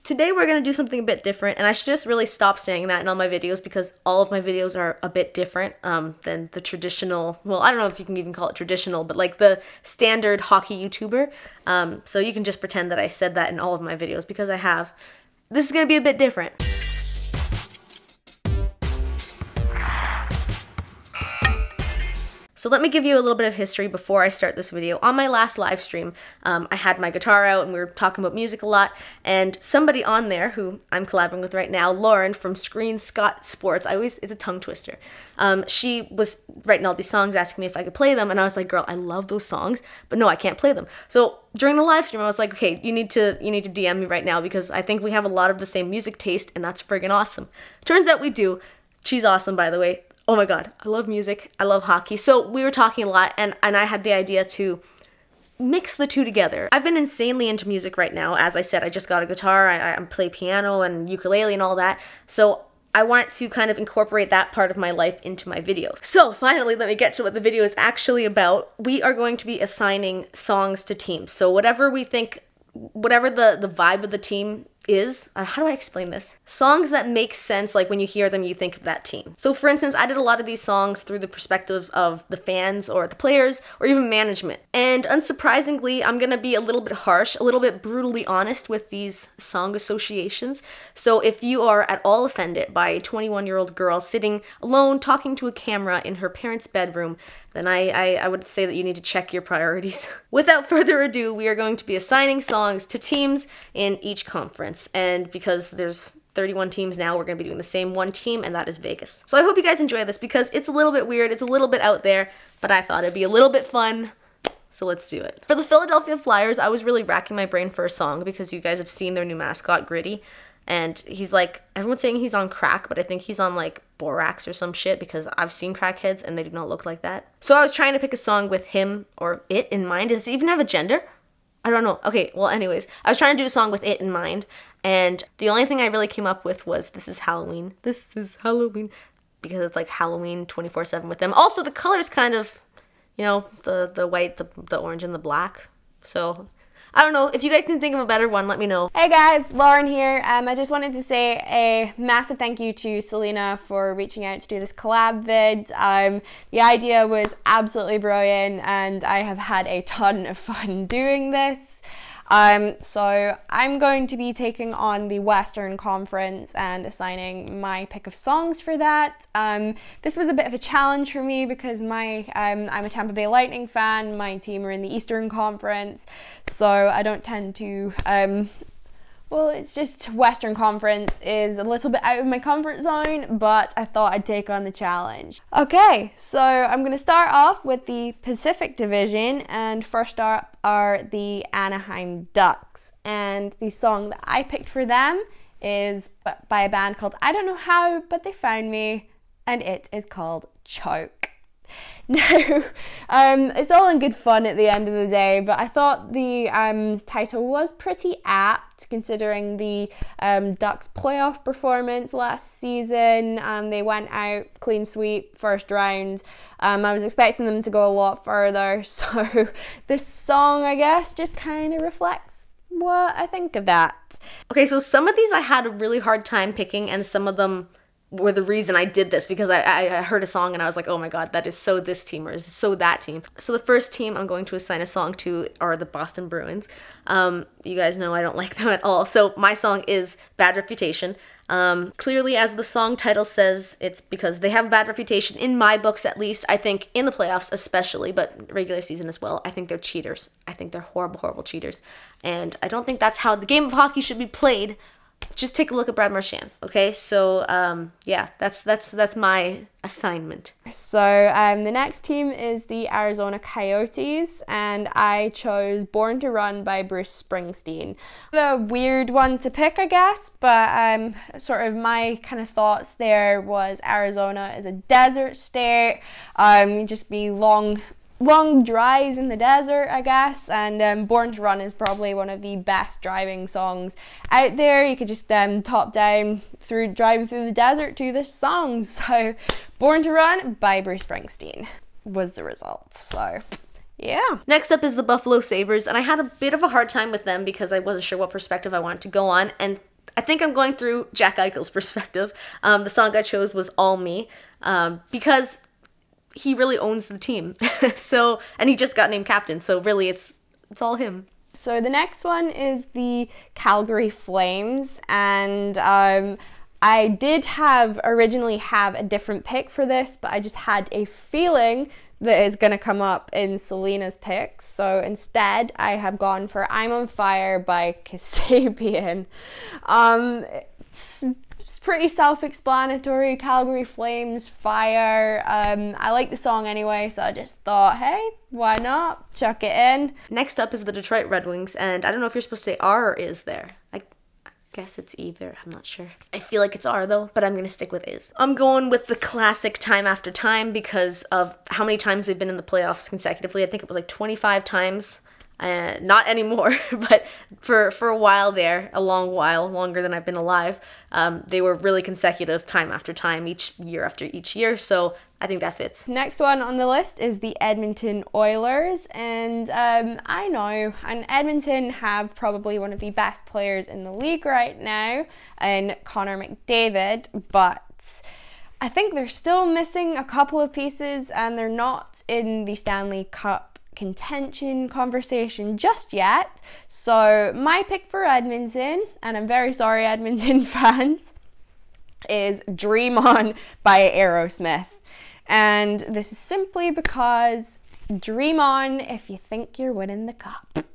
Today we're going to do something a bit different, and I should just really stop saying that in all my videos because all of my videos are a bit different than the traditional, well, I don't know if you can even call it traditional, but like the standard hockey YouTuber. So you can just pretend that I said that in all of my videos because I have. This is going to be a bit different. So let me give you a little bit of history before I start this video. On my last live stream, I had my guitar out and we were talking about music a lot, and somebody on there who I'm collabing with right now, Lauren from ScreenScot Sports, it's a tongue twister. She was writing all these songs asking me if I could play them, and I was like, girl, I love those songs, but no, I can't play them. So during the live stream, I was like, okay, you need to DM me right now because I think we have a lot of the same music taste, and that's friggin' awesome. Turns out we do. She's awesome, by the way. Oh my god, I love music, I love hockey. So we were talking a lot, and I had the idea to mix the two together. I've been insanely into music right now. As I said, I just got a guitar, I play piano and ukulele and all that. So I wanted to kind of incorporate that part of my life into my videos. So finally, let me get to what the video is actually about. We are going to be assigning songs to teams. So whatever we think, whatever the vibe of the team is, how do I explain this? Songs that make sense, like when you hear them, you think of that team. So for instance, I did a lot of these songs through the perspective of the fans or the players or even management. And unsurprisingly, I'm gonna be a little bit harsh, a little bit brutally honest with these song associations. So if you are at all offended by a 21-year-old girl sitting alone talking to a camera in her parents' bedroom, then I would say that you need to check your priorities. Without further ado, we are going to be assigning songs to teams in each conference. And because there's 31 teams now, we're going to be doing the same one team, and that is Vegas. So I hope you guys enjoy this because it's a little bit weird, it's a little bit out there, but I thought it'd be a little bit fun. So let's do it. For the Philadelphia Flyers, I was really racking my brain for a song because you guys have seen their new mascot, Gritty. And he's like, everyone's saying he's on crack, but I think he's on like borax or some shit because I've seen crackheads and they do not look like that. So I was trying to pick a song with him or it in mind. Does it even have a gender? I don't know. Okay, well anyways, I was trying to do a song with it in mind, and the only thing I really came up with was This Is Halloween. This is Halloween. Because it's like Halloween 24/7 with them. Also, the color's kind of, you know, the white, the orange, and the black. So I don't know. If you guys can think of a better one, let me know. Hey guys, Lauren here. I just wanted to say a massive thank you to Selena for reaching out to do this collab vid. The idea was absolutely brilliant and I have had a ton of fun doing this. So I'm going to be taking on the Western Conference and assigning my pick of songs for that. This was a bit of a challenge for me because I'm a Tampa Bay Lightning fan. My team are in the Eastern Conference, so I don't tend to, well, it's just Western Conference is a little bit out of my comfort zone, but I thought I'd take on the challenge. Okay, so I'm going to start off with the Pacific Division, and first up are the Anaheim Ducks. And the song that I picked for them is by a band called I Don't Know How, But They Found Me, and it is called Choke. Now, it's all in good fun at the end of the day, but I thought the title was pretty apt considering the Ducks playoff performance last season. They went out clean sweep first round. I was expecting them to go a lot further, so this song, I guess, just kind of reflects what I think of that. Okay, so some of these I had a really hard time picking, and some of them were the reason I did this because I heard a song and I was like, oh my god, that is so this team or is so that team. So the first team I'm going to assign a song to are the Boston Bruins. You guys know I don't like them at all. So my song is Bad Reputation. Clearly, as the song title says, it's because they have a bad reputation, in my books at least. I think in the playoffs especially, but regular season as well. I think they're cheaters. I think they're horrible, horrible cheaters. And I don't think that's how the game of hockey should be played. Just take a look at Brad Marchand, okay? So, yeah, that's my assignment. So, the next team is the Arizona Coyotes, and I chose Born to Run by Bruce Springsteen. A weird one to pick, I guess, but sort of my kind of thoughts there was Arizona is a desert state. Just be long drives in the desert, I guess, and Born to Run is probably one of the best driving songs out there. You could just top down driving through the desert to this song. So Born to Run by Bruce Springsteen was the result. So yeah. Next up is the Buffalo Sabres, and I had a bit of a hard time with them because I wasn't sure what perspective I wanted to go on, and I think I'm going through Jack Eichel's perspective. The song I chose was All Me, because he really owns the team. So, and he just got named captain, so really it's all him. So the next one is the Calgary Flames, and I did originally have a different pick for this, but I just had a feeling that is going to come up in Selena's picks. So instead, I have gone for I'm on Fire by Kasabian. It's pretty self-explanatory. Calgary Flames, fire. I like the song anyway, so I just thought, hey, why not? Chuck it in. Next up is the Detroit Red Wings, and I don't know if you're supposed to say R or is there. I guess it's either. I'm not sure. I feel like it's R though, but I'm gonna stick with is. I'm going with the classic Time After Time because of how many times they've been in the playoffs consecutively. I think it was like 25 times. Not anymore, but for a while there, a long while, longer than I've been alive, they were really consecutive time after time, each year after each year, so I think that fits. Next one on the list is the Edmonton Oilers, and I know, and Edmonton have probably one of the best players in the league right now, in Connor McDavid, but I think they're still missing a couple of pieces, and they're not in the Stanley Cup contention conversation just yet. So my pick for Edmonton, and I'm very sorry Edmonton fans, is Dream On by Aerosmith. And this is simply because dream on if you think you're winning the cup.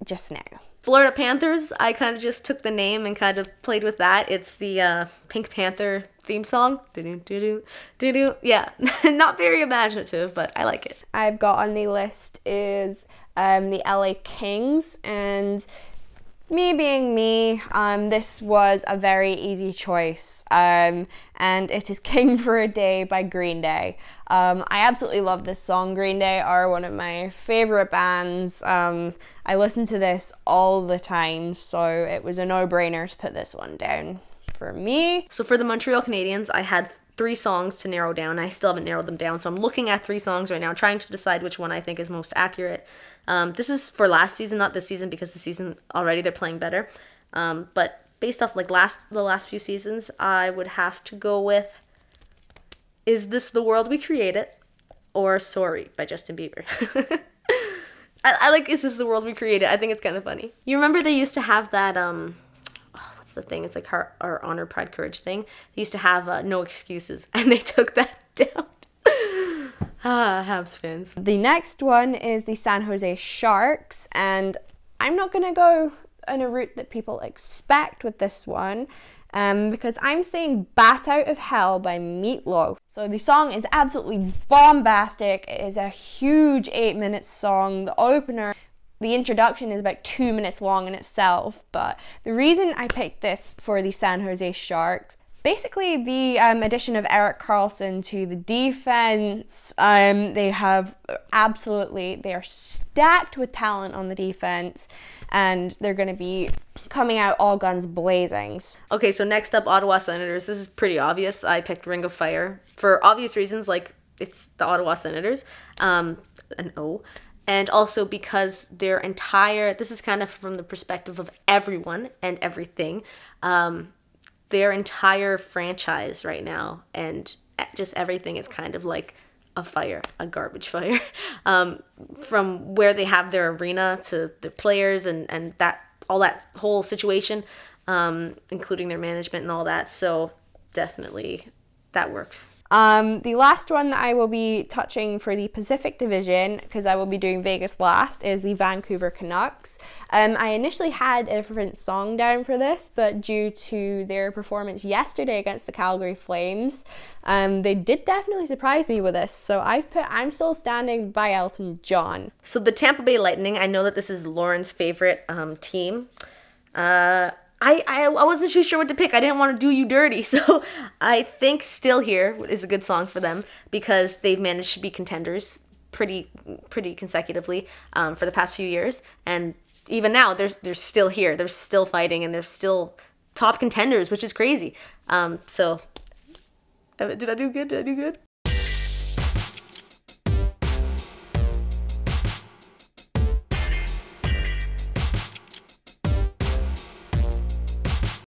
Just now. Florida Panthers, I kind of just took the name and kind of played with that. It's the Pink Panther theme song. Yeah, not very imaginative, but I like it. I've got on the list is the LA Kings, and me being me, this was a very easy choice, and it is King for a Day by Green Day. I absolutely love this song. Green Day are one of my favorite bands. I listen to this all the time, so it was a no-brainer to put this one down for me. So for the Montreal Canadiens, I had 3 songs to narrow down. I still haven't narrowed them down, so I'm looking at 3 songs right now, trying to decide which one I think is most accurate. This is for last season, not this season, because the season already they're playing better. But based off like the last few seasons, I would have to go with Is This the World We Created or Sorry by Justin Bieber. I like Is This the World We Created. I think it's kind of funny. You remember they used to have that what's the thing? It's like our honor, pride, courage thing. They used to have No Excuses, and they took that down. Habs fans. The next one is the San Jose Sharks, and I'm not going to go in a route that people expect with this one, because I'm saying Bat Out of Hell by Meatloaf. So the song is absolutely bombastic. It is a huge 8-minute song. The opener, the introduction is about 2 minutes long in itself, but the reason I picked this for the San Jose Sharks, basically the addition of Erik Karlsson to the defense, they are stacked with talent on the defense, and they're going to be coming out all guns blazing. Okay, so next up, Ottawa Senators. This is pretty obvious. I picked Ring of Fire for obvious reasons, like it's the Ottawa Senators, an O. And also because their entire, this is kind of from the perspective of everyone and everything, their entire franchise right now and just everything is kind of like a fire, a garbage fire. From where they have their arena to their players and that all that whole situation, including their management and all that. So definitely that works. The last one that I will be touching for the Pacific Division, because I will be doing Vegas last, is the Vancouver Canucks. I initially had a different song down for this, but due to their performance yesterday against the Calgary Flames, they did definitely surprise me with this. So I've put I'm Still Standing by Elton John. So the Tampa Bay Lightning, I know that this is Lauren's favorite team. I wasn't too sure what to pick. I didn't want to do you dirty, so I think Still Here is a good song for them because they've managed to be contenders pretty consecutively for the past few years, and even now they're still here. They're still fighting, and they're still top contenders, which is crazy. So did I do good?